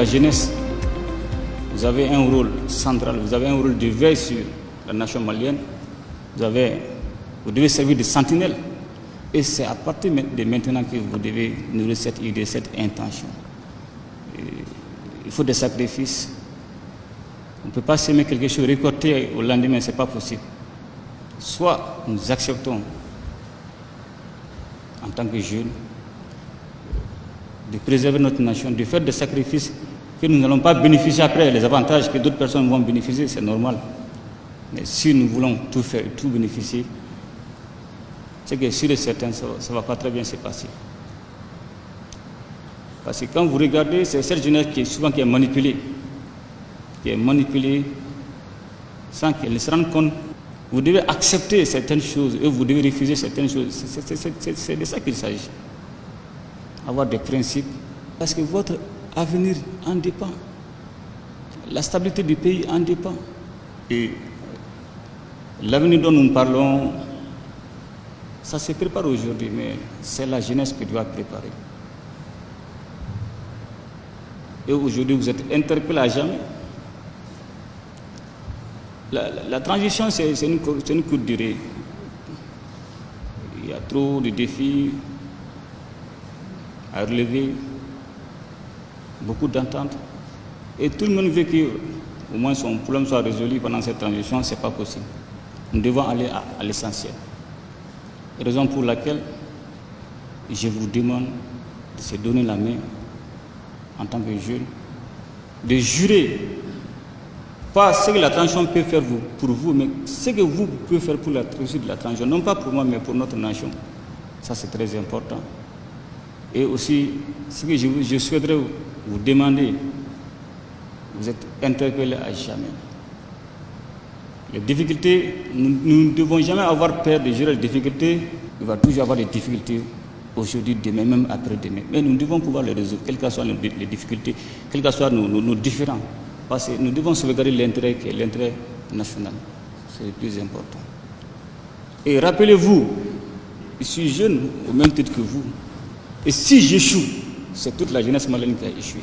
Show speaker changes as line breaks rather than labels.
la jeunesse, vous avez un rôle central, vous avez un rôle de veille sur la nation malienne, vous devez servir de sentinelle. Et c'est à partir de maintenant que vous devez nourrir cette idée, cette intention. Il faut des sacrifices. On ne peut pas s'aimer quelque chose, récolter au lendemain, ce n'est pas possible. Soit nous acceptons, en tant que jeunes, de préserver notre nation, de faire des sacrifices que nous n'allons pas bénéficier après, les avantages que d'autres personnes vont bénéficier, c'est normal. Mais si nous voulons tout faire, tout bénéficier, c'est que sûr et certain, ça ne va pas très bien se passer. Parce que quand vous regardez, c'est cette jeunesse qui est manipulée. Qui est manipulée sans qu'elle se rende compte. Vous devez accepter certaines choses et vous devez refuser certaines choses. C'est de ça qu'il s'agit. Avoir des principes. Parce que votre avenir en dépend. La stabilité du pays en dépend. Et l'avenir dont nous parlons, ça se prépare aujourd'hui, mais c'est la jeunesse qui doit préparer. Et aujourd'hui, vous êtes interpellés à jamais. La transition, c'est une courte durée. Il y a trop de défis à relever, beaucoup d'ententes. Et tout le monde veut qu'au moins son problème soit résolu pendant cette transition, ce n'est pas possible. Nous devons aller à l'essentiel. Raison pour laquelle je vous demande de se donner la main en tant que jeune, de jurer, pas ce que la transition peut faire pour vous, mais ce que vous pouvez faire pour la réussite de la transition, non pas pour moi, mais pour notre nation. Ça, c'est très important. Et aussi, ce que je souhaiterais vous demander, vous êtes interpellés à jamais. Les difficultés, nous ne devons jamais avoir peur de gérer les difficultés. Il va toujours avoir des difficultés aujourd'hui, demain, même après-demain. Mais nous devons pouvoir les résoudre, quelles que soient les difficultés, quels que soient nos différends. Parce que nous devons sauvegarder l'intérêt qui est l'intérêt national. C'est le plus important. Et rappelez-vous, je suis jeune au même titre que vous. Et si j'échoue, c'est toute la jeunesse malienne qui a échoué.